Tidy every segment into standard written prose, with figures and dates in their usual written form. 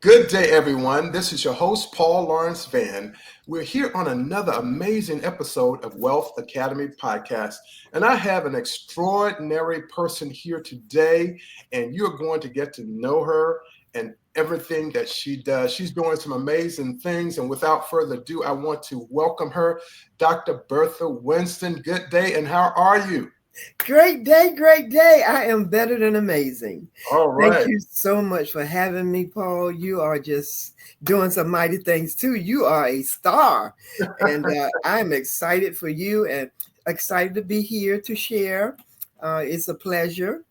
Good day, everyone. This is your host, Paul Lawrence Vann. We're here on another amazing episode of Wealth Academy Podcast, and I have an extraordinary person here today, and you're going to get to know her and everything that she does. She's doing some amazing things, and without further ado, I want to welcome her, Dr. Bertha Winston. Good day, and how are you? Great day, great day. I am better than amazing. All Thank right. you so much for having me, Paul. You are just doing some mighty things too. You are a star. And I'm excited for you and excited to be here to share. It's a pleasure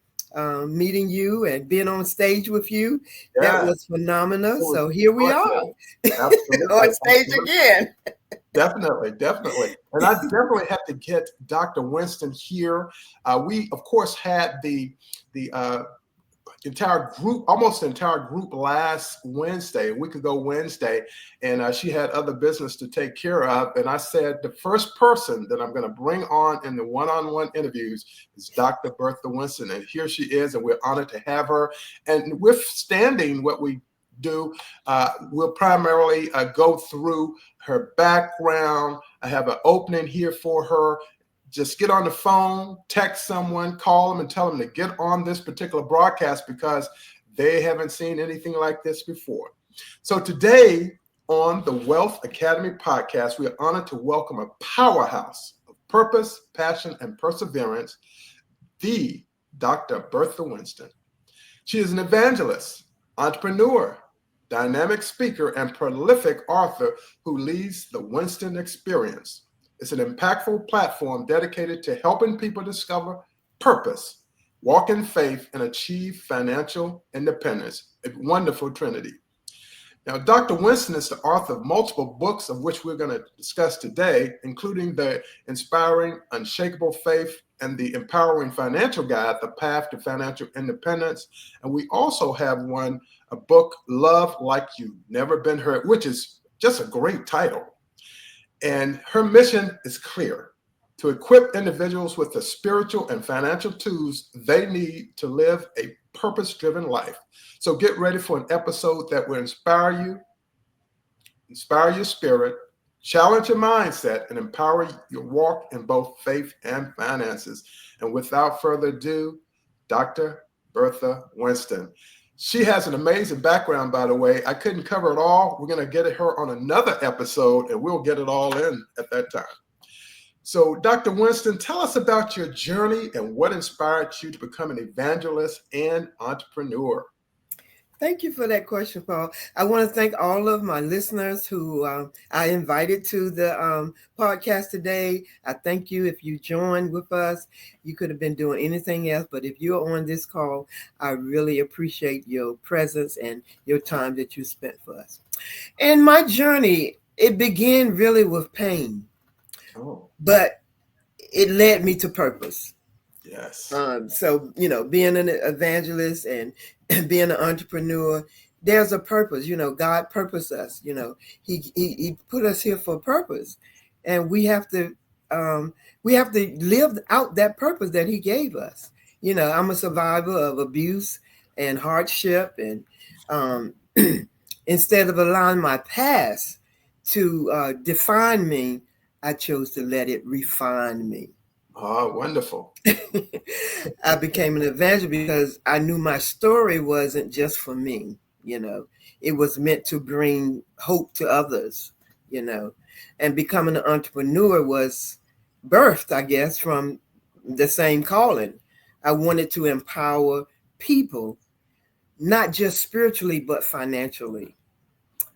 meeting you and being on stage with you. That Yeah. was phenomenal. It was So here we are absolutely. on stage again. Definitely. And I definitely have to get Dr. Winston here. We, of course, had the entire group, almost the entire group last Wednesday, a week ago Wednesday, and she had other business to take care of. And I said, the first person that I'm going to bring on in the one-on-one interviews is Dr. Bertha Winston. And here she is, and we're honored to have her. And withstanding what we do, we'll primarily go through her background. I have an opening here for her. Just get on the phone, text someone, call them, and tell them to get on this particular broadcast because they haven't seen anything like this before. So today on the Wealth Academy podcast, we are honored to welcome a powerhouse of purpose, passion, and perseverance, the Dr. Bertha Winston. She is an evangelist, entrepreneur, dynamic speaker, and prolific author who leads the Winston Experience. It's an impactful platform dedicated to helping people discover purpose, walk in faith, and achieve financial independence. A wonderful trinity. Now, Dr. Winston is the author of multiple books of which we're going to discuss today, including the inspiring Unshakeable Faith and the empowering financial guide, The Path to Financial Independence. And we also have a book, Love Like You've Never Been Heard, which is just a great title. And her mission is clear: to equip individuals with the spiritual and financial tools they need to live a purpose-driven life. So get ready for an episode that will inspire you, inspire your spirit, challenge your mindset, and empower your walk in both faith and finances. And without further ado, Dr. Bertha Winston. She has an amazing background, by the way. I couldn't cover it all. We're going to get her on another episode, and we'll get it all in at that time. So, Dr. Winston, tell us about your journey and what inspired you to become an evangelist and entrepreneur. Thank you for that question, Paul. I want to thank all of my listeners who I invited to the podcast today. I thank you if you joined with us. You could have been doing anything else, but if you're on this call, I really appreciate your presence and your time that you spent for us. And my journey, it began really with pain, but it led me to purpose. Yes. So, being an evangelist and being an entrepreneur, there's a purpose. God purposed us. He put us here for a purpose, and we have to live out that purpose that He gave us. I'm a survivor of abuse and hardship, and instead of allowing my past to define me, I chose to let it refine me. Oh, wonderful. I became an evangelist because I knew my story wasn't just for me. It was meant to bring hope to others, and becoming an entrepreneur was birthed, I guess, from the same calling. I wanted to empower people, not just spiritually, but financially.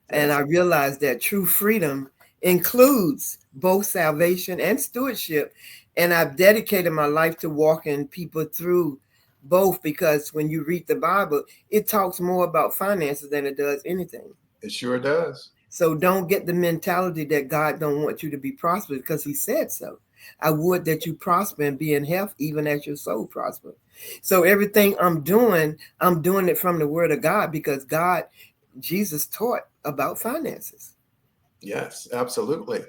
And I realized that true freedom includes both salvation and stewardship. And I've dedicated my life to walking people through both, because when you read the Bible, it talks more about finances than it does anything. It sure does. So don't get the mentality that God don't want you to be prosperous, because He said so. I would that you prosper and be in health, even as your soul prosper. So everything I'm doing it from the Word of God, because Jesus taught about finances. Yes, absolutely.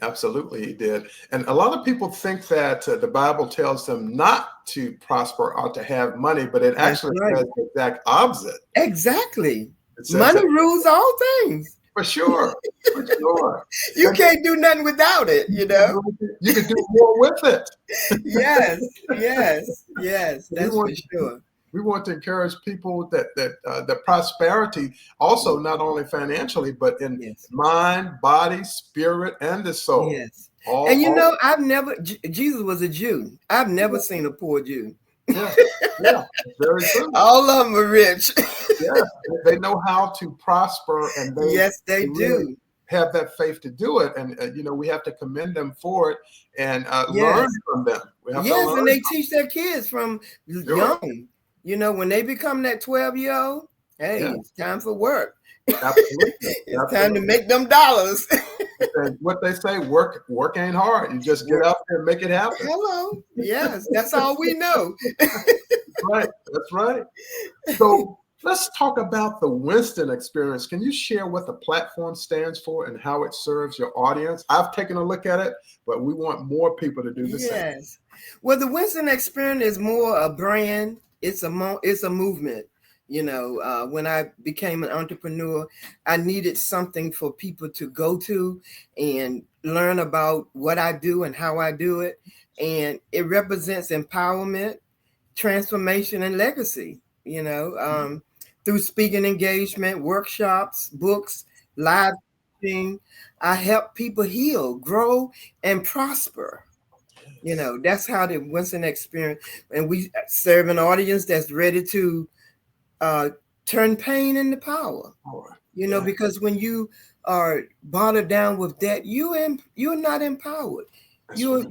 Absolutely, he did. And a lot of people think that the Bible tells them not to prosper or to have money, but it actually says the exact opposite. Exactly. It says Money that rules all things. for sure. For sure. You And can't do nothing without it, you know? you can do more with it. Yes, yes, yes, We that's for want sure. we want to encourage people that prosperity also not only financially but in Yes, mind, body, spirit, and the soul. yes. And you All know, Jesus was a Jew. I've never seen a poor Jew. yeah, yeah, very true. All of them are rich. Yeah, they know how to prosper, and Yes, they they really do. have that faith to do it. And we have to commend them for it and learn Yes, from them. We have to yes, and learn. they teach their kids from Sure. young. You know, when they become that 12-year-old, hey, Yeah, it's time for work. absolutely, It's time to absolutely. make them dollars. And what they say, work ain't hard. You just get Work. out there and make it happen. Hello. Yes, that's all we know. Right. That's right. So let's talk about the Winston Experience. Can you share what the platform stands for and how it serves your audience? I've taken a look at it, but we want more people to do the same. Yes. Well, the Winston Experience is more a brand. It's a movement. You know, when I became an entrepreneur, I needed something for people to go to and learn about what I do and how I do it. And it represents empowerment, transformation, and legacy, you know, through speaking engagement, workshops, books, live teaching. I help people heal, grow, and prosper. You know, that's how the Winston Experience, and we serve an audience that's ready to turn pain into power. You know, Yeah, because when you are bothered down with debt, you're not empowered. that's right.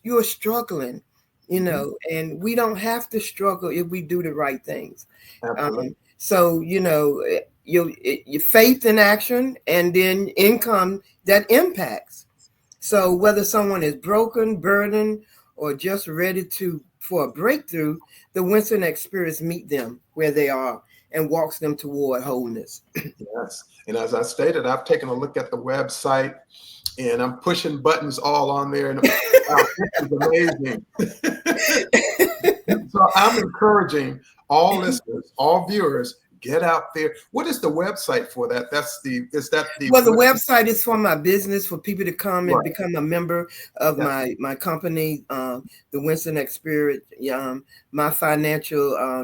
You're struggling, you Mhm. know, and we don't have to struggle if we do the right things. Absolutely. So you know, your faith in action, and then income that impacts. So whether someone is broken, burdened, or just ready for a breakthrough, the Winston Experience meet them where they are and walks them toward wholeness. Yes. And as I stated, I've taken a look at the website and I'm pushing buttons all on there. And wow, this is amazing. So I'm encouraging all listeners, all viewers, get out there. What is the website for that? Is that the Well, the website is for my business, for people to come and right. become a member of Yeah. my company, the Winston Experience, my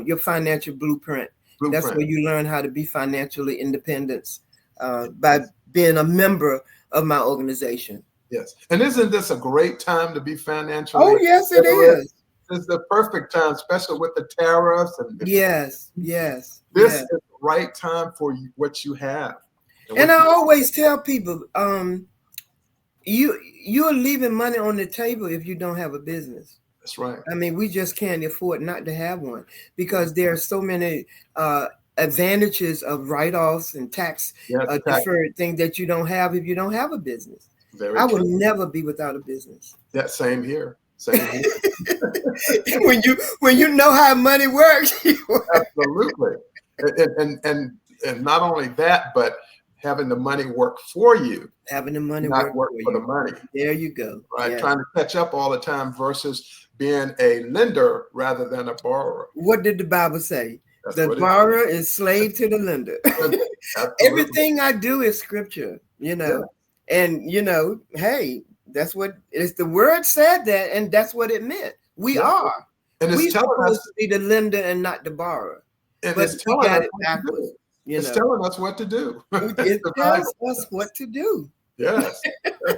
your financial blueprint. That's Blueprint? where you learn how to be financially independent by being a member of my organization. Yes. And isn't this a great time to be financially Oh, yes, it literate? is. This is the perfect time, especially with the tariffs and Yes, yes, this yes. is the right time for what you have. And I always tell people, you're leaving money on the table if you don't have a business. That's right. I mean, we just can't afford not to have one because there are so many advantages of write-offs and tax deferred things that you don't have if you don't have a business. Very I would true. never be without a business. That same here. Same here. when you know how money works. Absolutely. And not only that, but having the money work for you. Having the money not work for the money. There you go. Right. Yes. Trying to catch up all the time versus being a lender rather than a borrower. What did the Bible say? That's the borrower is slave to the lender. Everything I do is scripture, you know. Yeah. And you know, hey, that's what it's the word said that, and that's what it meant. We are. And it's telling us to be the lender and not the borrower. And but it's telling us backwards. It's telling us what to do. It tells us what to do. Yes.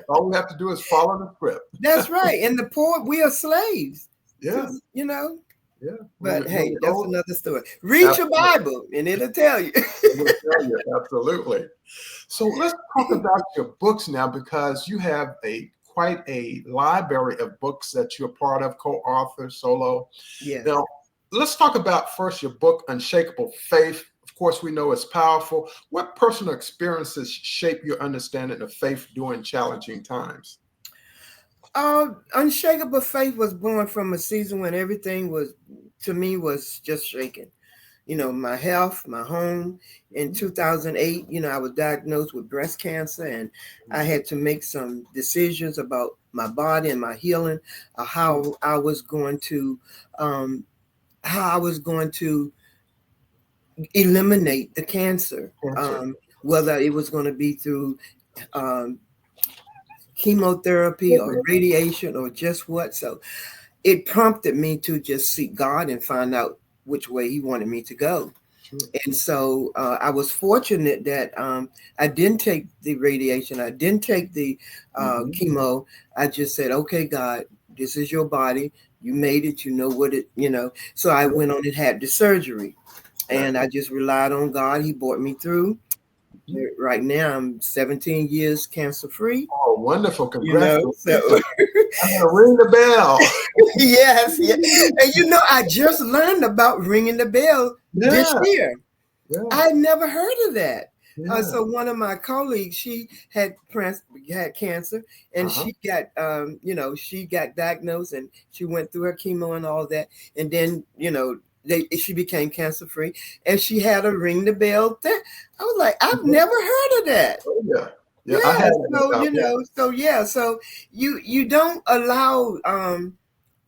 All we have to do is follow the script. That's right. And the poor, we are slaves. Yeah. You know? Yeah. But hey, that's another story. Read your Bible and it'll tell you. It will tell you, absolutely. So let's talk about your books now, because you have quite a library of books that you're part of, co-author, solo. Yeah. Now, let's talk about first your book, Unshakeable Faith. Of course, we know it's powerful. What personal experiences shape your understanding of faith during challenging times? Unshakable Faith was born from a season when everything was just shaking. You know, my health, my home. In 2008, you know, I was diagnosed with breast cancer, and I had to make some decisions about my body and my healing, how I was going to eliminate the cancer, Cancer. whether it was going to be through chemotherapy or radiation or just what. So it prompted me to just seek God and find out which way he wanted me to go. Sure. And so I was fortunate that I didn't take the radiation. I didn't take the chemo. I just said, okay, God, this is your body. You made it. You know what it, So I went on and had the surgery. And I just relied on God. He brought me through. Right now, I'm 17 years cancer-free. Oh, wonderful. Congratulations. So I'm going to ring the bell. Yes. And I just learned about ringing the bell this year. Yeah. I never heard of that. Yeah. So one of my colleagues, she had cancer, and she got, she got diagnosed, and she went through her chemo and all that, and then, she became cancer-free, and she had a ring the bell thing. I was like, I've never heard of that. Oh, yeah. Yeah. So you don't allow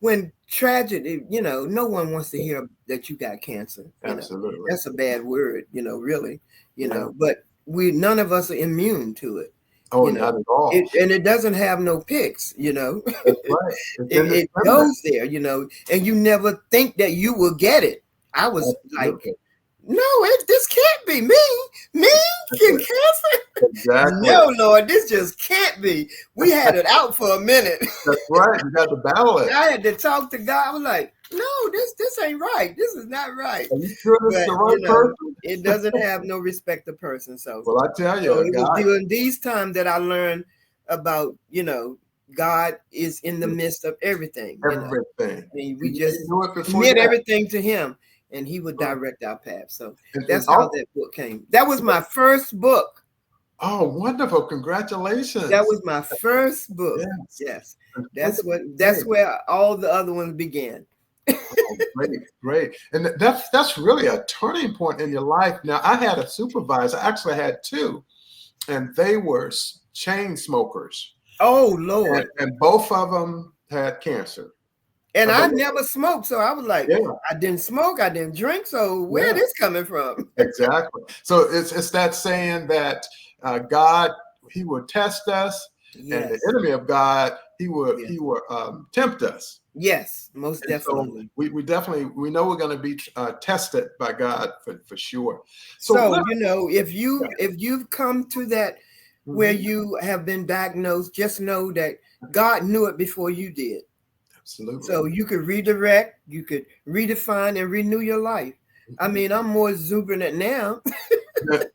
when tragedy, no one wants to hear that you got cancer. Absolutely. That's a bad word, really, but none of us are immune to it. Oh, not at all. And it doesn't have no picks, That's right. it goes there, and you never think that you will get it. I was like, no, this can't be me getting cancer. Exactly. No, Lord, this just can't be. We had it out for a minute. That's right. You got to battle it. I had to talk to God. I was like, no, this ain't right. This is not right. Are you sure this is the right person? It doesn't have no respect of person. So, well, I tell you, it was during these times that I learned about, God is in the midst of everything. Everything. I mean, we just admit everything to him, and he would direct our path. So that's how that book came. That was my first book. Oh, wonderful. Congratulations. That was my first book. Yes. That's where all the other ones began. Oh, great. And that's really a turning point in your life. Now, I had a supervisor, I actually had two, and they were chain smokers. Oh, Lord. And both of them had cancer. And I never smoked, so I was like, I didn't smoke, I didn't drink, so where is this coming from? Exactly. So it's that saying that God, he will test us, and the enemy of God, he will tempt us. Yes, most definitely. So we know we're going to be tested by God for sure. So if you've come to that where you have been diagnosed, just know that God knew it before you did. Absolutely. So you could redirect, you could redefine and renew your life. I mean, I'm more exuberant now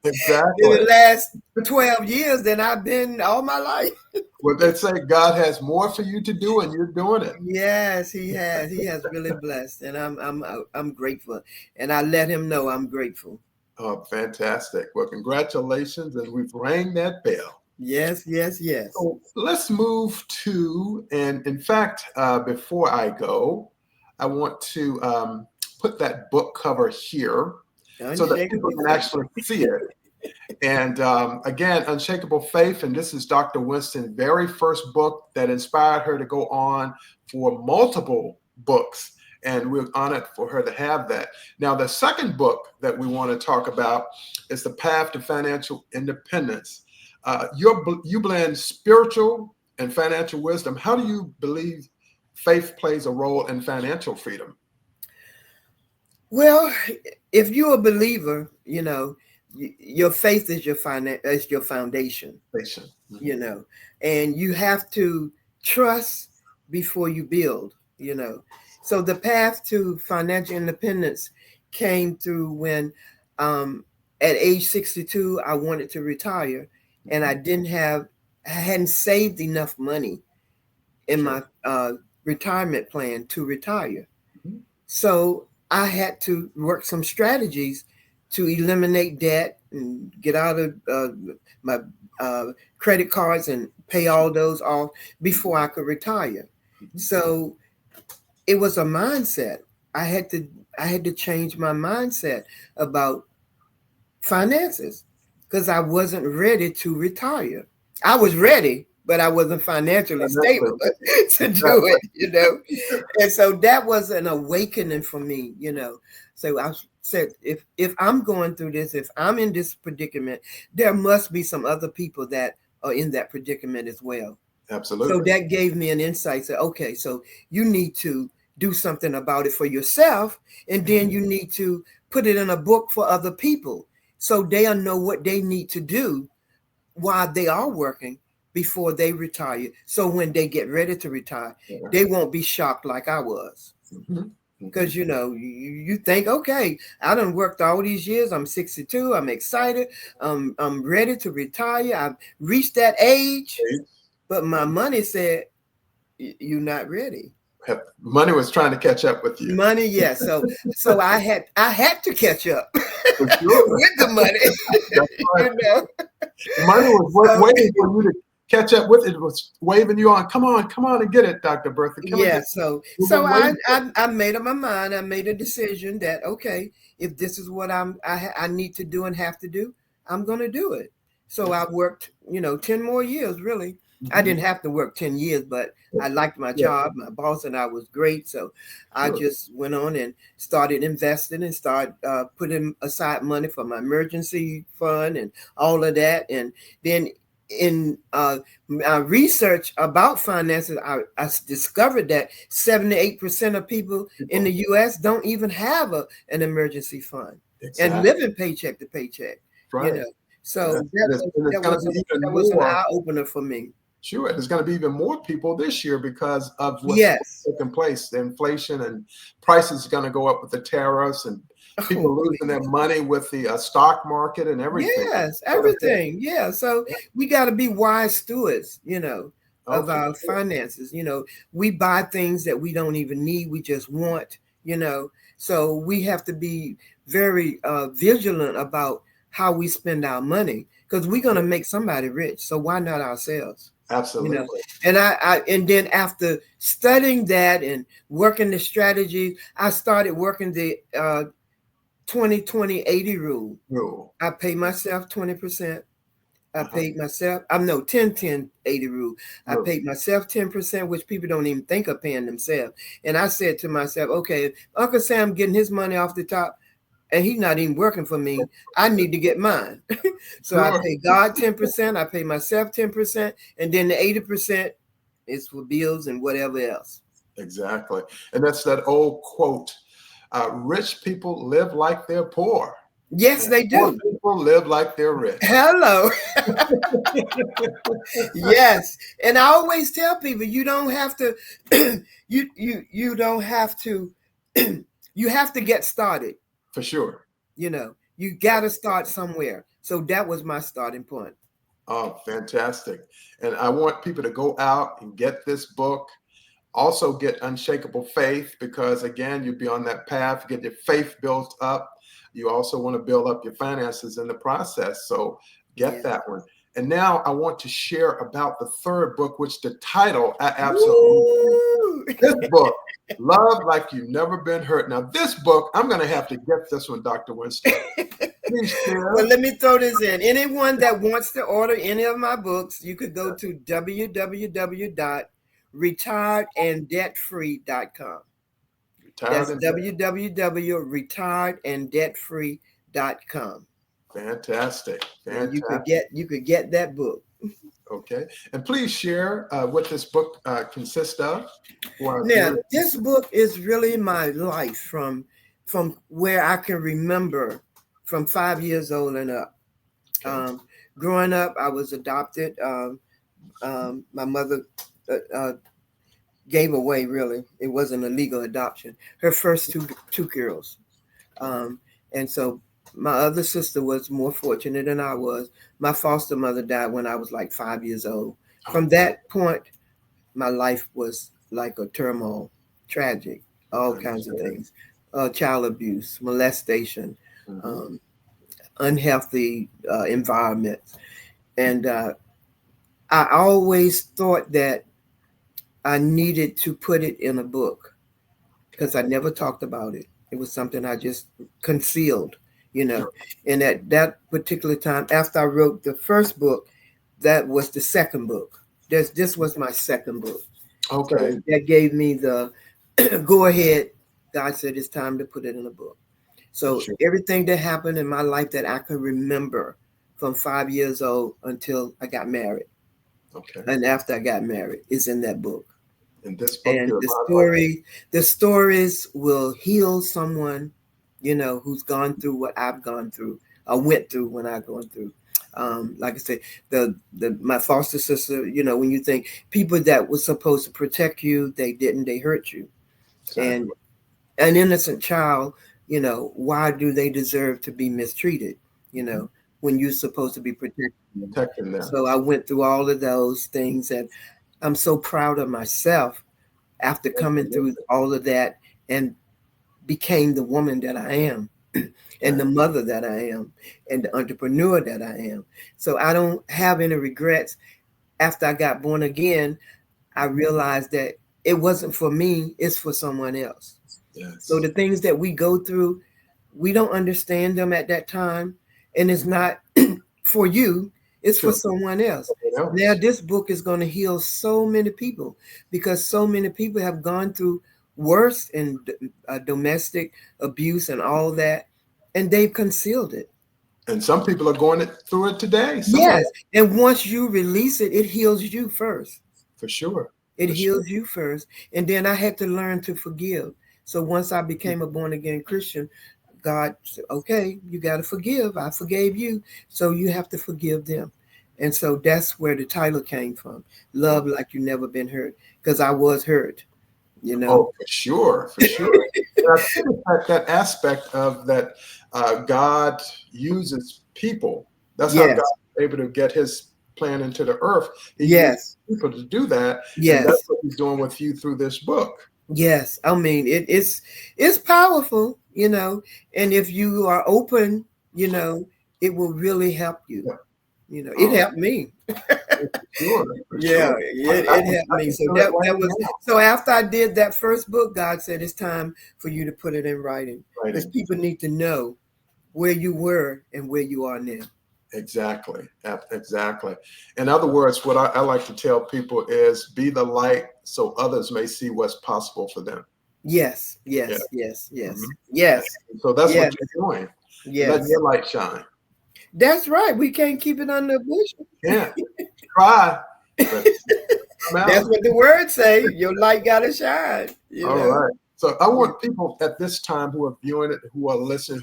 exactly in the last 12 years than I've been all my life. Well, they say God has more for you to do, and you're doing it. Yes, he has. He has really blessed, and I'm grateful. And I let him know I'm grateful. Oh, fantastic. Well, congratulations, and we've rang that bell. Yes. So let's move to, and in fact, before I go, I want to put that book cover here so that people can actually see it. And again, Unshakable Faith, and this is Dr. Winston's very first book that inspired her to go on for multiple books. And we're honored for her to have that. Now, the second book that we want to talk about is The Path to Financial Independence. You blend spiritual and financial wisdom. How do you believe faith plays a role in financial freedom? Well, if you're a believer, your faith is your foundation. Mm-hmm. And you have to trust before you build. So the path to financial independence came through when, at age 62, I wanted to retire, and I hadn't saved enough money in my retirement plan to retire. Mm-hmm. So I had to work some strategies to eliminate debt and get out of my credit cards and pay all those off before I could retire. Mm-hmm. So it was a mindset. I had to change my mindset about finances because I wasn't ready to retire. I was ready, but I wasn't financially stable to do it, And so that was an awakening for me, So said, if I'm going through this, if I'm in this predicament, there must be some other people that are in that predicament as well. Absolutely. So that gave me an insight. Say, okay, so you need to do something about it for yourself, and then you need to put it in a book for other people, so they'll know what they need to do while they are working before they retire. So when they get ready to retire, they won't be shocked like I was. Because, you know, you think, okay, I done worked all these years. I'm 62. I'm excited. I'm ready to retire. I've reached that age. But my money said, you're not ready. Money was trying to catch up with you. Money, yes. So I had to catch up with the money. Right. You know? Money was waiting for you to catch up with it. It was waving you on. Come on and get it, Dr. Bertha. So I made up my mind. I made a decision that, okay, if this is what I need to do and have to do, I'm going to do it. So I worked, 10 more years, really. I didn't have to work 10 years, but I liked my job. My boss and I was great. So I just went on and started investing and started putting aside money for my emergency fund and all of that. And then in my research about finances, I discovered that 78% of people in the U.S. don't even have an emergency fund and living paycheck to paycheck. Right. So that was an eye opener for me. Sure, there's going to be even more people this year because of what's taking place. The inflation and prices are going to go up with the tariffs, and people losing their money with the stock market and everything. Yes, everything. Yeah, so we got to be wise stewards, of our finances. We buy things that we don't even need. We just want, So we have to be very vigilant about how we spend our money, because we're going to make somebody rich. So why not ourselves? Absolutely. And and then after studying that and working the strategy, I started working the 20-20-80 rule. I pay myself 20%. I paid myself, 10-10-80 rule. I paid myself 10%, which people don't even think of paying themselves. And I said to myself, okay, if Uncle Sam getting his money off the top, and he's not even working for me, I need to get mine. So I pay God 10%, I pay myself 10%, and then the 80% is for bills and whatever else. Exactly. And that's that old quote, rich people live like they're poor. Yes, they do. Poor people live like they're rich. Hello. Yes. And I always tell people, you don't have to, you don't have to, you have to get started. For sure. You got to start somewhere. So that was my starting point. Oh, fantastic. And I want people to go out and get this book. Also get Unshakable Faith, because again, you'll be on that path, get your faith built up. You also want to build up your finances in the process. So get that one. And now I want to share about the third book, which the title, I absolutely, this book, Love Like You've Never Been Hurt. Now, this book, I'm going to have to get this one, Dr. Winston. Please share. Well, let me throw this in. Anyone that wants to order any of my books, you could go to www.retiredanddebtfree.com. That's www.retiredanddebtfree.com. Fantastic. You could get that book. Okay. And please share what this book consists of. Now, this book is really my life from where I can remember, from 5 years old and up. Growing up, I was adopted. My mother gave away, really. It wasn't a legal adoption. Her first two girls. And so my other sister was more fortunate than I was. My foster mother died when I was like 5 years old. From that point, my life was like a turmoil, tragic, all kinds of things. Child abuse, molestation, unhealthy environment. And I always thought that I needed to put it in a book because I never talked about it. It was something I just concealed. And at that particular time, after I wrote the first book, that was the second book. This was my second book. Okay. So that gave me the go ahead. God said it's time to put it in a book. So Sure. everything that happened in my life that I can remember from 5 years old until I got married Okay. and after I got married is in that book. In this book, And your the stories will heal someone, who's gone through what I've gone through, I went through when I gone through. Like I said, my foster sister, when you think people that were supposed to protect you, they didn't, they hurt you. Exactly. And an innocent child, why do they deserve to be mistreated? When you're supposed to be protecting them. Protecting them. So I went through all of those things, and I'm so proud of myself after coming through all of that and became the woman that I am and the mother that I am and the entrepreneur that I am. So I don't have any regrets. After I got born again, I realized that it wasn't for me, it's for someone else. Yes. So the things that we go through, we don't understand them at that time. And it's not for you, it's for someone else. Now, this book is going to heal so many people because so many people have gone through worse and domestic abuse and all that, and they've concealed it. And some people are going through it today. Yes. And once you release it, it heals you first. For sure. It heals you first. And then I had to learn to forgive. So once I became a born again Christian, God said, okay, you got to forgive. I forgave you. So you have to forgive them. And so that's where the title came from. Love like you never been hurt. Because I was hurt, Oh, for sure. For sure. And I think that aspect of that God uses people. That's how God is able to get his plan into the earth. He uses people to do that. Yes. And that's what he's doing with you through this book. Yes. I mean, it's powerful, and if you are open, it will really help you. It helped me. Sure. It helped me. So that was so after I did that first book, God said it's time for you to put it in writing. Because people need to know where you were and where you are now. Exactly. In other words, what I like to tell people is be the light so others may see what's possible for them. Yes. Mm-hmm. Yes. So that's what you're doing. Yes. Let your light shine. That's right. We can't keep it under a bushel. Yeah. Try. That's what the words say. Your light gotta shine. All right. So I want people at this time who are viewing it, who will listen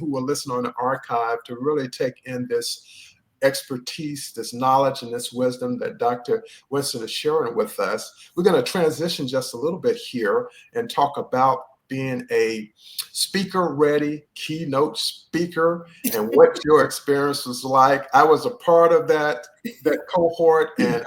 on the archive to really take in this expertise, this knowledge, and this wisdom that Dr. Winston is sharing with us. We're going to transition just a little bit here and talk about being a speaker-ready keynote speaker and what your experience was like. I was a part of that cohort, and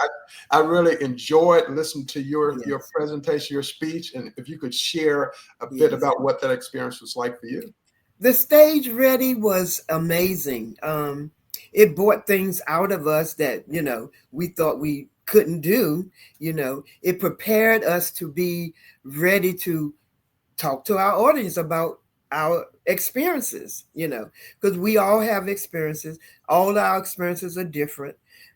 I really enjoyed listening to your presentation, your speech, and if you could share a bit about what that experience was like for you. The stage ready was amazing. It brought things out of us that, we thought we couldn't do. It prepared us to be ready to talk to our audience about our experiences, because we all have experiences. All our experiences are different,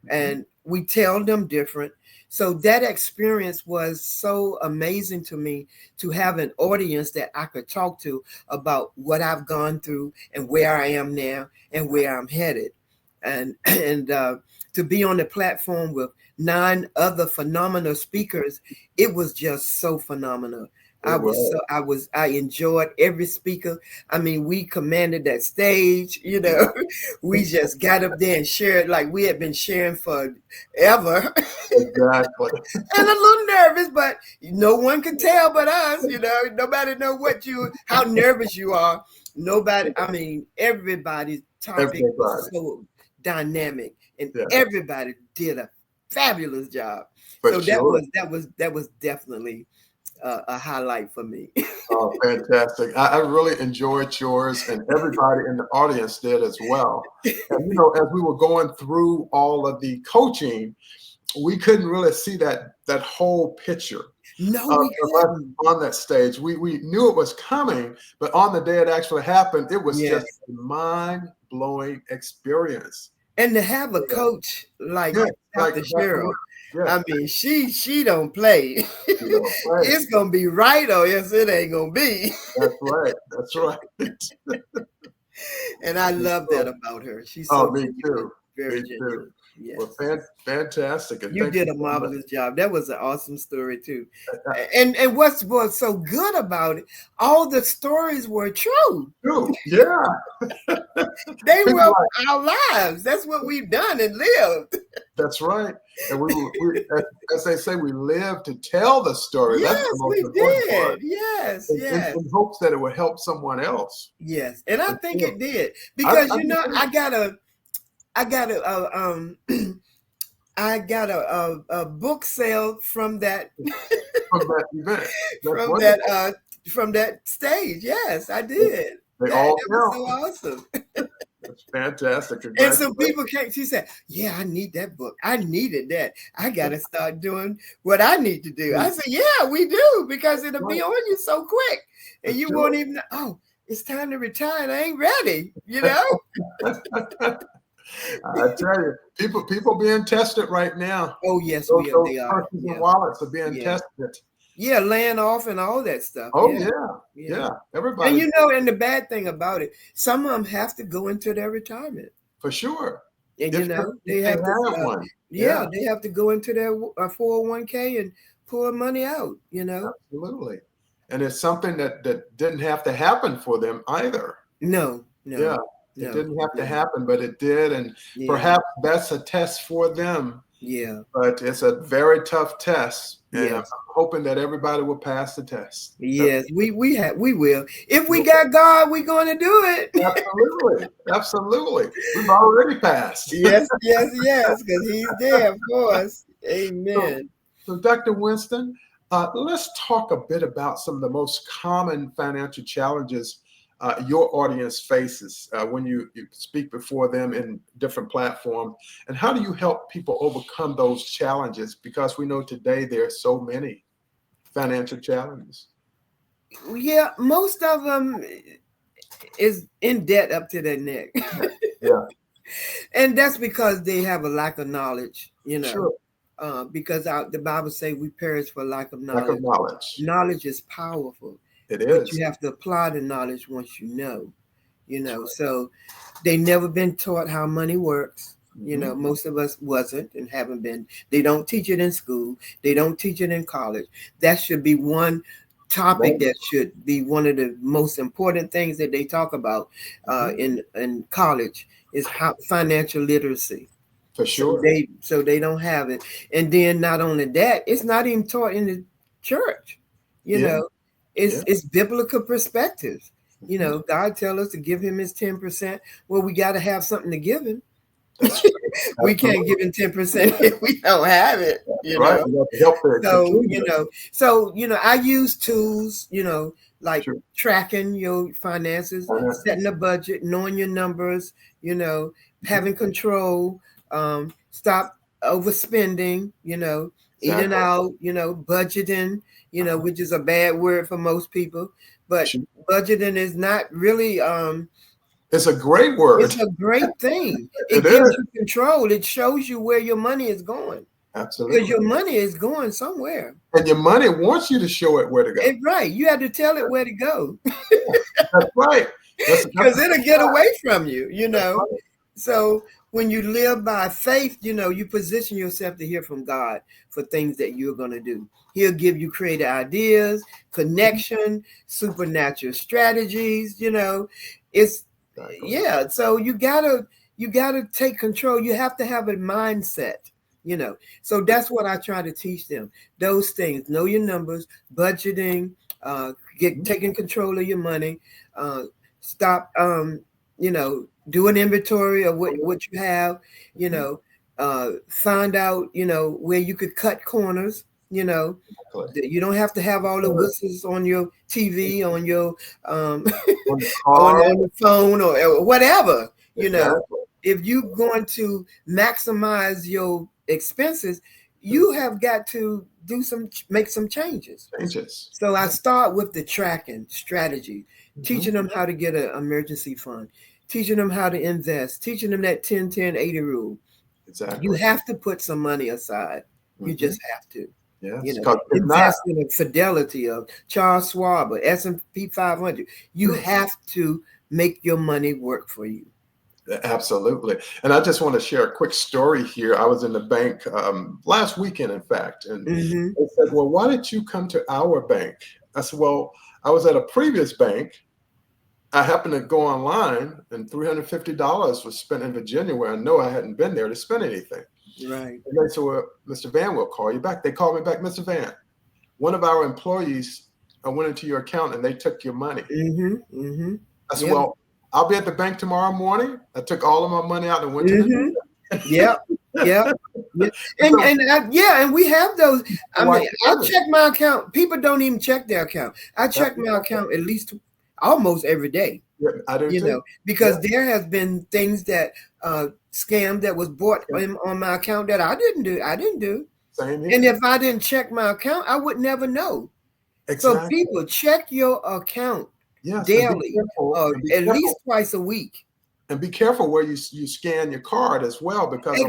and we tell them different. So that experience was so amazing to me, to have an audience that I could talk to about what I've gone through and where I am now and where I'm headed. And to be on the platform with 9 other phenomenal speakers, it was just so phenomenal. I enjoyed every speaker. I mean, we commanded that stage, we just got up there and shared like we had been sharing forever. Exactly. And a little nervous, but no one can tell but us, nobody know how nervous you are. Everybody's topic was so dynamic, and everybody did a fabulous job. That was definitely a highlight for me. Oh, fantastic. I really enjoyed yours, and everybody in the audience did as well. And, as we were going through all of the coaching, we couldn't really see that whole picture. No, we couldn't. On that stage. We knew it was coming, but on the day it actually happened, it was just a mind-blowing experience. And to have a coach like Dr. Cheryl, I mean, she don't play. It's gonna be right, or yes, it ain't gonna be. That's right. And I love that about her. She's Oh, so me genuine, too. very Me too. genuine. Yes. Well, fantastic. And You thank did you a so much. marvelous job. That was an awesome story too. And what's was so good about it, all the stories were true. True. Yeah. They People were like, our lives. That's what we've done and lived. that's right. And as they say, we live to tell the story. That's Yes, the most we important did. part. Yes, In, yes. in hopes that it will help someone else. Yes. And I For think sure. it did. I Because do too. I got I got a book sale from that From that event. That's from that wonderful. from that stage. Yes, I did. They That all was count. so awesome. That's fantastic. And some Congratulations. people came, she said, yeah, I need that book. I needed that. I got to start doing what I need to do. I said, yeah, we do, because it'll be on you so quick. And you won't even know, oh, it's time to retire and I ain't ready, you know? I tell you, people being tested right now. Oh, yes, Those they are. purses Yeah. and wallets are being Yeah. tested. Yeah, laying off and all that stuff. Oh, Yeah. yeah. Everybody. And you know, and the bad thing about it, some of them have to go into their retirement. For sure. And, If you know, they they have to, one. yeah, they have to go into their 401k and pull money out, you know? Absolutely. And it's something that didn't have to happen for them either. No. Yeah. It didn't have to happen, but it did. And perhaps that's a test for them. Yeah. But it's a very tough test. And Yes. I'm hoping that everybody will pass the test. Yes, we will. If we got God, we're going to do it. Absolutely. Absolutely. We've already passed. Yes, because he's there for us. Amen. So Dr. Winston, let's talk a bit about some of the most common financial challenges your audience faces when you speak before them in different platforms. And how do you help people overcome those challenges? Because we know today there are so many financial challenges. Yeah, most of them is in debt up to their neck. Yeah. And that's because they have a lack of knowledge, you know. Sure. Because the Bible says we perish for lack of knowledge. Lack of knowledge. Knowledge is powerful. It But is. you have to apply the knowledge once you know. So they never been taught how money works. You know, most of us wasn't and haven't been. They don't teach it in school. They don't teach it in college. That should be one topic that should be one of the most important things that they talk about in college is how financial literacy. For sure. So they don't have it. And then not only that, it's not even taught in the church. You know, it's biblical perspective. You know, God tell us to give him his 10%. Well, we got to have something to give him. We can't give him 10% if we don't have it. You know, so I use tools. Like tracking your finances, setting a budget, knowing your numbers. Having control. Stop overspending. Eating out. Budgeting. Which is a bad word for most people, but budgeting is not really. It's a great word. It's a great thing. It gives you control. It shows you where your money is going. Absolutely. Because your money is going somewhere. And your money wants you to show it where to go. Right. You have to tell it where to go. That's right. Because it'll get away from you, Right. So when you live by faith, you position yourself to hear from God for things that you're going to do. He'll give you creative ideas, connection, supernatural strategies, It's so you gotta take control. You have to have a mindset, So that's what I try to teach them. Those things: know your numbers, budgeting, taking control of your money, stop, do an inventory of what you have, find out, where you could cut corners. You don't have to have all the whistles on your TV, on your on the phone or whatever. If you're going to maximize your expenses, you have got to make some changes. So I start with the tracking strategy, teaching them how to get an emergency fund, teaching them how to invest, teaching them that 10-10-80 rule. Exactly. You have to put some money aside. You just have to. Yes, invest in the fidelity of Charles Schwab or S&P 500. You have to make your money work for you. Absolutely. And I just want to share a quick story here. I was in the bank last weekend, in fact, and Mm-hmm. they said, well, why did you come to our bank? I said, well, I was at a previous bank. I happened to go online and $350 was spent in Virginia where I know I hadn't been there to spend anything. Right. And they said, well, Mr. Vann will call you back. They called me back, Mr. Vann, one of our employees went into your account and they took your money. Mm-hmm. Mm-hmm. I said, Yeah. well, I'll be at the bank tomorrow morning. I took all of my money out and went to the Yeah. Yeah. And we have those. I mean, I check my account. People don't even check their account. I check my account at least almost every day. Yeah, I do too. Because there has been things that scam that was bought on my account that I didn't do. Same here. And if I didn't check my account, I would never know. Exactly. So people, check your account daily, at least twice a week. And be careful where you scan your card as well, because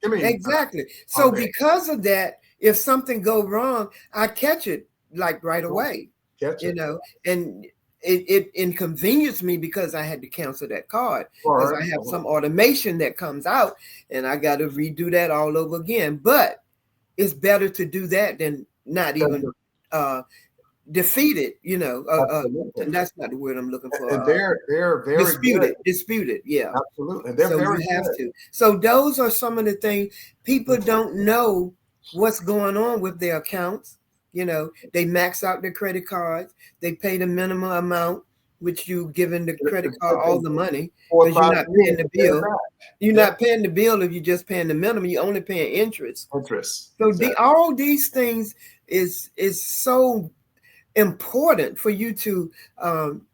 exactly. So because of that, if something goes wrong, I catch it like right away. And it inconvenienced me because I had to cancel that card because I have some automation that comes out and I got to redo that all over again. But it's better to do that than not even defeat it, and that's not the word I'm looking for. And they're very disputed, yeah. Absolutely. And they're very you have to. So those are some of the things. People don't know what's going on with their accounts. They max out their credit cards. They pay the minimum amount, which you giving the credit card all the money because you're not paying the bill. You're not paying the bill if you're just paying the minimum. You're only paying interest. So all these things is so important for you to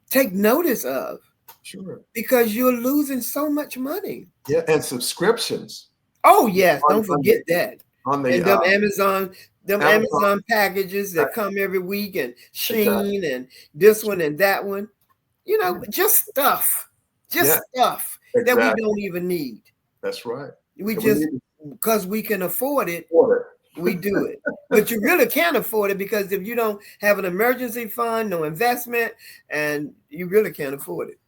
take notice of. Sure. Because you're losing so much money. Yeah, and subscriptions. Oh yes, don't forget that. And them Amazon packages that come every week, and Shein and this one and that one. Just stuff that we don't even need. That's right. We just because we can afford it. We do it, but you really can't afford it because if you don't have an emergency fund, no investment, and you really can't afford it.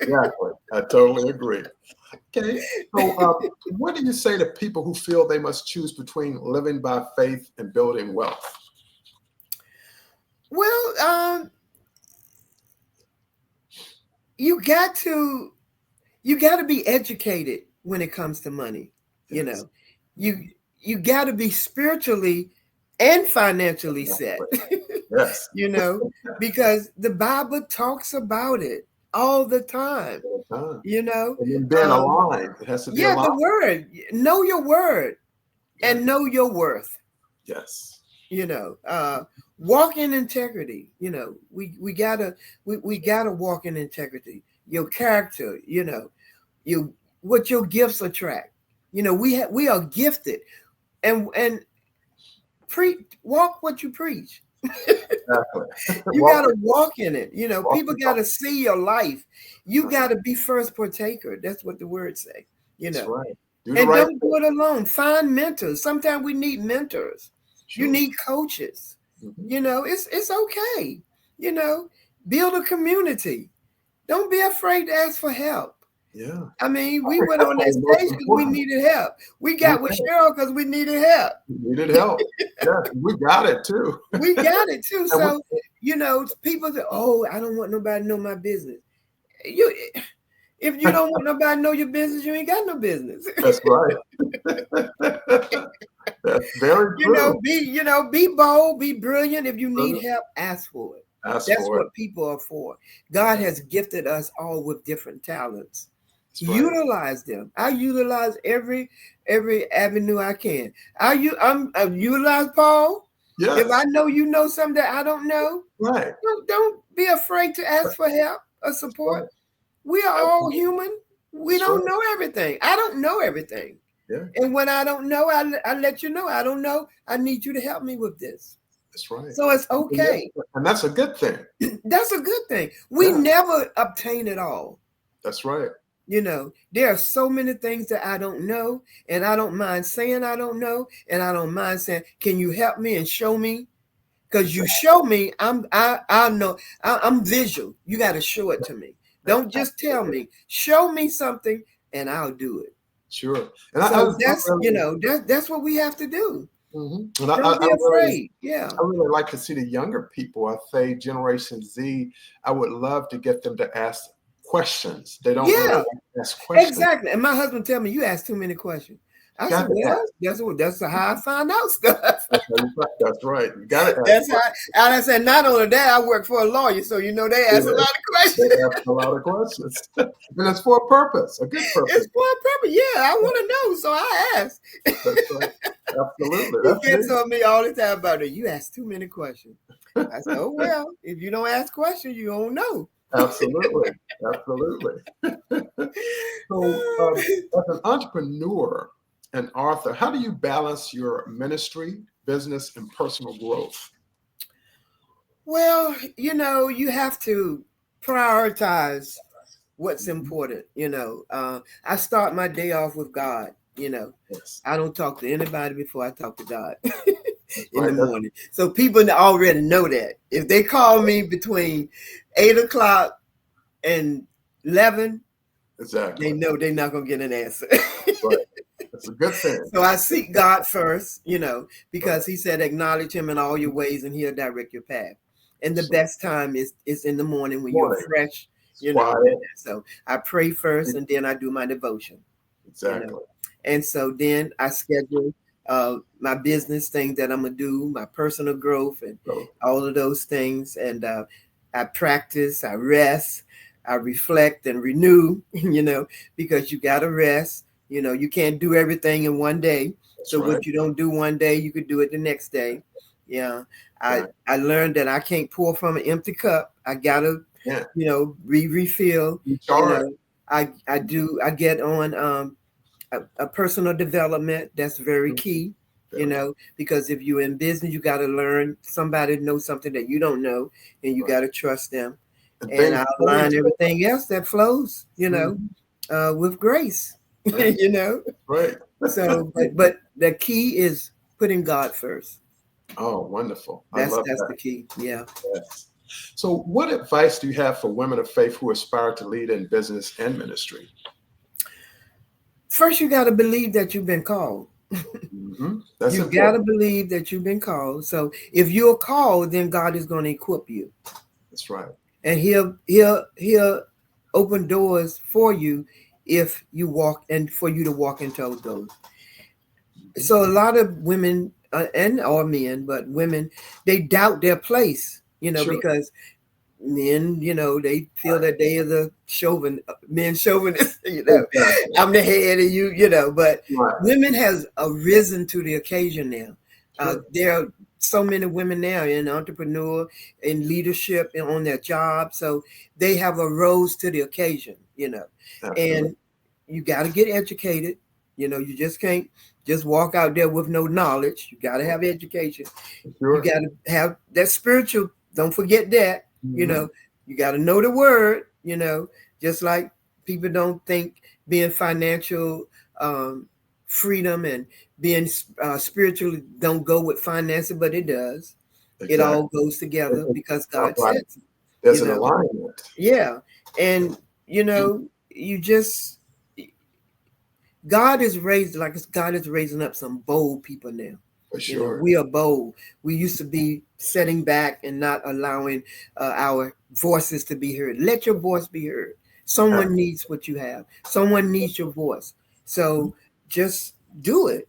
Exactly. I totally agree. Okay. So what do you say to people who feel they must choose between living by faith and building wealth? Well, you got to be educated when it comes to money. Yes. You got to be spiritually and financially set. Yes. Because the Bible talks about it all the time. And then being aligned. It has to be aligned. The word. Know your word and know your worth. Yes. Walk in integrity. We gotta walk in integrity. Your character, what your gifts attract. We are gifted. And walk what you preach. Exactly. You got to walk in it. People got to see your life. You got to be first partaker. That's what the words say. That's right. Don't do it alone. Find mentors. Sometimes we need mentors. Sure. You need coaches. Mm-hmm. It's okay. Build a community. Don't be afraid to ask for help. Yeah. I mean, we went on that stage because we needed help. We got with Cheryl because we needed help. Yeah, we got it too. So, people say, oh, I don't want nobody to know my business. If you don't want nobody to know your business, you ain't got no business. That's right. That's very true. Be bold, be brilliant. If you need help, ask for it. That's what people are for. God has gifted us all with different talents. Right. Utilize them. I utilize every avenue I can. I utilize Paul. Yes. If I know you know something that I don't know, right? Don't be afraid to ask for help or support. Right. We are all human. We don't know everything. I don't know everything. Yeah. And when I don't know, I let you know. I don't know. I need you to help me with this. That's right. So it's okay. And that's a good thing. That's a good thing. We never obtain it all. That's right. There are so many things that I don't know, and I don't mind saying I don't know, and I don't mind saying, can you help me and show me? Because you show me, I know, I'm visual. You got to show it to me. Don't just tell me. Show me something, and I'll do it. Sure. And So that's what we have to do. And Don't be afraid. I really like to see the younger people. I say Generation Z. I would love to get them to ask questions. They don't really like to ask questions. Exactly. And my husband tell me, you ask too many questions. I said, well, that's how I find out stuff. That's right. You got it. That's how. And I said, not only that, I work for a lawyer, so they ask a lot of questions. They ask a lot of questions, and it's for a purpose, a good purpose. It's for a purpose. Yeah, I want to know, so I ask. That's right. Absolutely. He gets on me all the time about it. You ask too many questions. I said, oh well, if you don't ask questions, you don't know. Absolutely. So, as an entrepreneur and author, how do you balance your ministry, business, and personal growth? Well, you have to prioritize what's important. I start my day off with God. Yes. I don't talk to anybody before I talk to God in the morning. So people already know that. If they call me between 8 o'clock and 11, exactly, they know they're not going to get an answer. Right. That's a good thing. So I seek God first, because He said, acknowledge Him in all your ways and He'll direct your path. And the best time is in the morning when you're fresh, So I pray first and then I do my devotion. Exactly. And so then I schedule my business thing that I'm going to do, my personal growth and all of those things. And I practice, I rest, I reflect and renew, because you got to rest. You can't do everything in one day. So what you don't do one day, you could do it the next day. Yeah. I learned that I can't pour from an empty cup. I got to, refill. I get on a personal development. That's very key, because if you're in business, you got to learn. Somebody knows something that you don't know, and you got to trust them. And I align everything else that flows, with grace, Right. So, but the key is putting God first. Oh, wonderful. That's the key. Yeah. Yes. So what advice do you have for women of faith who aspire to lead in business and ministry? First, you got to believe that you've been called. You got to believe that you've been called. So if you're called, then God is going to equip you. That's right. And he'll open doors for you if you walk, and for you to walk into those. So a lot of women or men, but women, they doubt their place, because men, they feel that they are the men chauvinist, I'm the head of you, but women has arisen to the occasion now. There are so many women now in entrepreneur, in leadership, and on their job. So they have arose to the occasion, and you got to get educated. You just can't just walk out there with no knowledge. You got to have education. You got to have that spiritual. Don't forget that. You got to know the word. Just like people don't think being financial freedom and being spiritually don't go with finances, but it does. Exactly. It all goes together because God said so. There's an alignment. Yeah, and God is raising up some bold people now. For sure. We are bold. We used to be sitting back and not allowing our voices to be heard. Let your voice be heard. Someone needs what you have. Someone needs your voice. So just do it.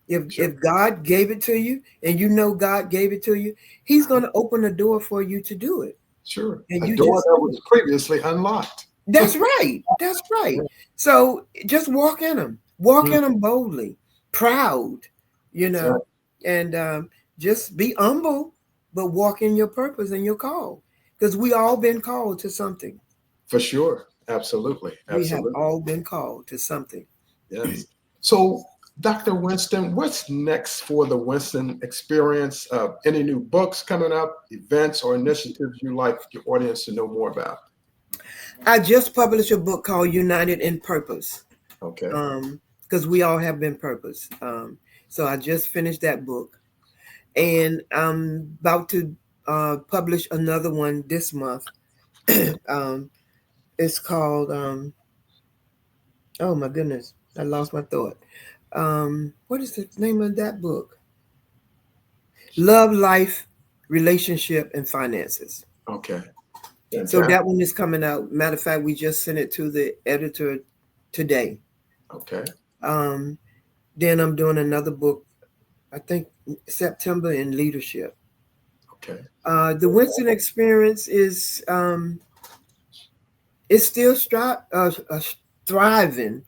If God gave it to you and God gave it to you, He's going to open a door for you to do it. Sure. And a door that was previously unlocked. That's right. That's right. So just walk in them. Walk in them boldly, proud, and just be humble, but walk in your purpose and your call. Because we all been called to something. For sure. Absolutely. We have all been called to something. Yes. So, Dr. Winston, what's next for the Winston Experience? Any new books coming up, events or initiatives you'd like your audience to know more about? I just published a book called United in Purpose. Okay. Because we all have been purpose. So I just finished that book. And I'm about to publish another one this month. It's called, oh my goodness, I lost my thought. What is the name of that book? Love, Life, Relationship, and Finances. Okay. So Fantastic. that one is coming out. Matter of fact, we just sent it to the editor today. Okay. Then I'm doing another book, I think September, in leadership. Okay. The Winston Experience is it's still thriving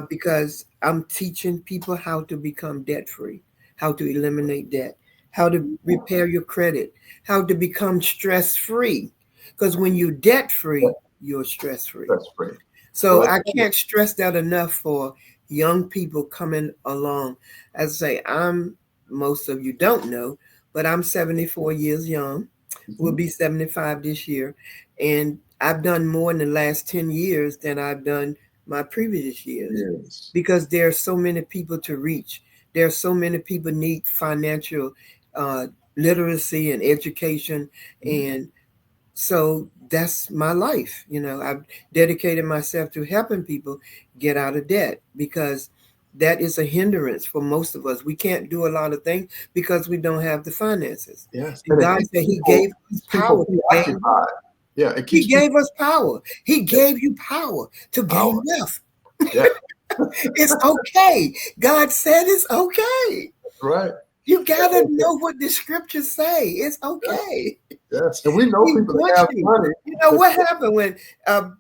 because I'm teaching people how to become debt free, how to eliminate debt, how to repair your credit, how to become stress free. Because when you're debt free, you're stress free. That's great. So I can't stress that enough for young people coming along. As I say, most of you don't know, but I'm 74 years young. We'll be 75 this year. And I've done more in the last 10 years than I've done my previous years because there are so many people to reach. There are so many people need financial literacy and education. And so that's my life. I've dedicated myself to helping people get out of debt because that is a hindrance for most of us. We can't do a lot of things because we don't have the finances. Yes. And God said He gave us power to gain. Yeah, He gave us power. He gave you power to gain wealth. Yeah. It's okay. God said it's okay. Right. You gotta know what the scriptures say. It's okay. Yes, and we know people that have money. You know what happened when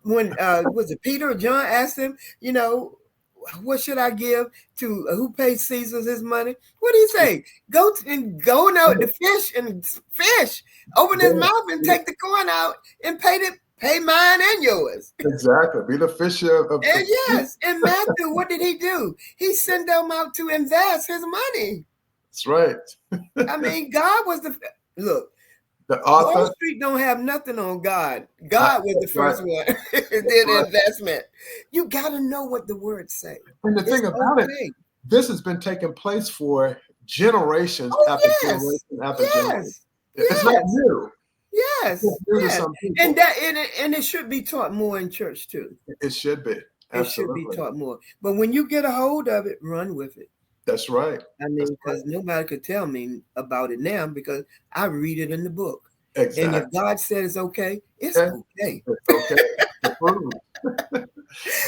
was it Peter or John asked him, what should I give to who pays Caesar his money? What did he say? Go out the fish and fish. Open his mouth and take the coin out and pay mine and yours. Exactly. Be the fisher of and yes, and Matthew, what did he do? He sent them out to invest his money. That's right. I mean, God was look. The author. Wall Street don't have nothing on God. God was the first one did investment. You got to know what the words say. And the thing about it, this has been taking place for generations after generation after generation. It's not new. Yes. And it should be taught more in church too. It should be. Absolutely. It should be taught more. But when you get a hold of it, run with it. That's right. I mean, because nobody could tell me about it now because I read it in the book. Exactly. And if God said it's okay, it's okay. It's okay.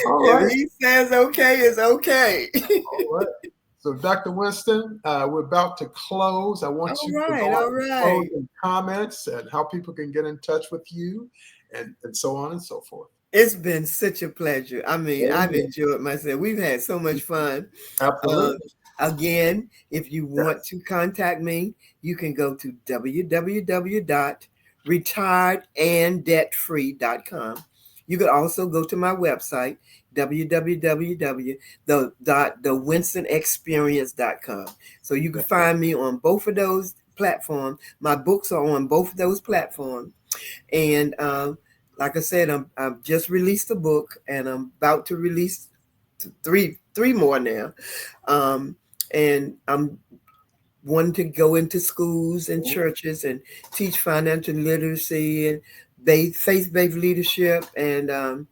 If He says okay, it's okay. All right. So, Dr. Winston, we're about to close. I want you to close in comments and how people can get in touch with you and so on and so forth. It's been such a pleasure. I mean, I've enjoyed myself. We've had so much fun. Absolutely. Again, if you want to contact me, you can go to www.retiredanddebtfree.com. You could also go to my website, www.thewinstonexperience.com. So you can find me on both of those platforms. My books are on both of those platforms. And like I said, I've just released a book, and I'm about to release three more now. And I'm wanting to go into schools and churches and teach financial literacy and faith-based leadership and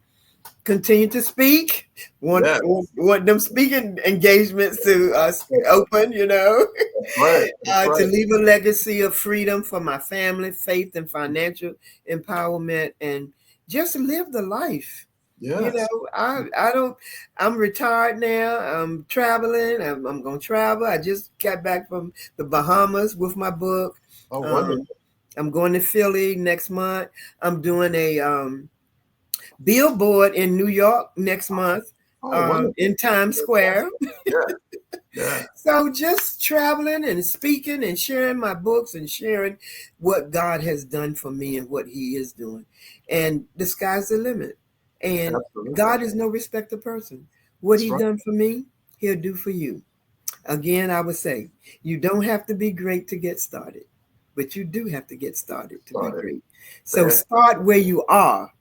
continue to speak. Want them speaking engagements to open, Right. To leave a legacy of freedom for my family, faith, and financial empowerment, and just live the life. Yes. I'm retired now. I'm traveling. I'm going to travel. I just got back from the Bahamas with my book. Oh, wonderful. I'm going to Philly next month. I'm doing a billboard in New York next month in Times Square. Yeah. So just traveling and speaking and sharing my books and sharing what God has done for me and what He is doing. And the sky's the limit. And God is no respecter of person. What He's done for me, He'll do for you. Again, I would say, you don't have to be great to get started, but you do have to get started to be great. So start where you are,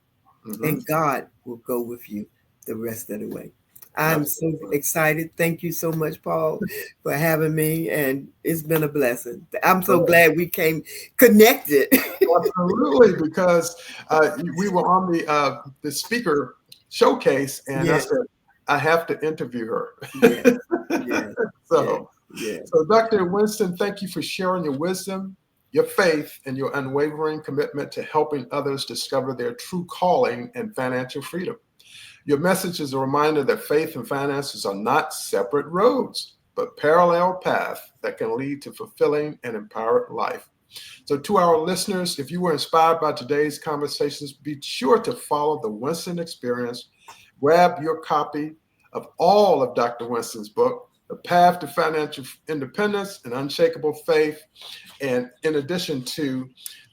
and God will go with you the rest of the way. I'm so excited. Thank you so much, Paul, for having me. And it's been a blessing. I'm so glad we came connected. Absolutely, because we were on the speaker showcase, and I Yes. said, I have to interview her. Yes. Yes. So, Yes. so Dr. Winston, thank you for sharing your wisdom, your faith, and your unwavering commitment to helping others discover their true calling and financial freedom. Your message is a reminder that faith and finances are not separate roads, but parallel paths that can lead to fulfilling and empowered life. So to our listeners, if you were inspired by today's conversations, be sure to follow the Winston Experience. Grab your copy of all of Dr. Winston's book, The Path to Financial Independence and Unshakable Faith, and in addition to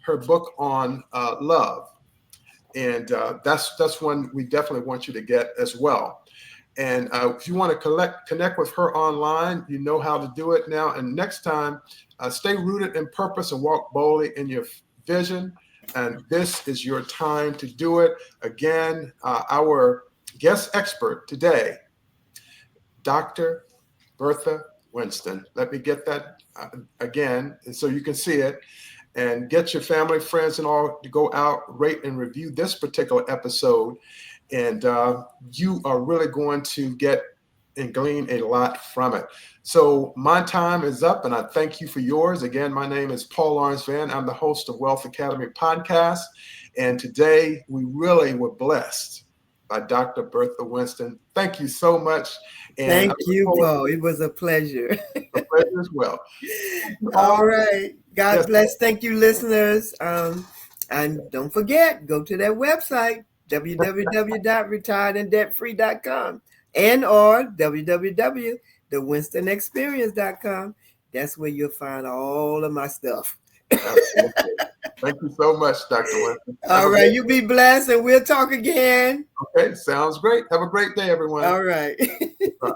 her book on love. And that's one we definitely want you to get as well. And if you want to connect with her online, you know how to do it now. And next time, stay rooted in purpose and walk boldly in your vision. And this is your time to do it. Again, our guest expert today, Dr. Bertha Winston. Let me get that again, so you can see it. And get your family, friends, and all to go out, rate, and review this particular episode. And you are really going to get and glean a lot from it. So my time is up, and I thank you for yours. Again, my name is Paul Lawrence Vann. I'm the host of Wealth Academy Podcast. And today we really were blessed by Dr. Bertha Winston. Thank you so much. And thank you, Paul. It was a pleasure. A pleasure as well. All right. God bless. Thank you, listeners. And don't forget, go to that website, www.retiredanddebtfree.com and or www.thewinstonexperience.com. That's where you'll find all of my stuff. Thank you so much, Dr. Winston. All right. You be blessed, and we'll talk again. Okay. Sounds great. Have a great day, everyone. All right. Bye.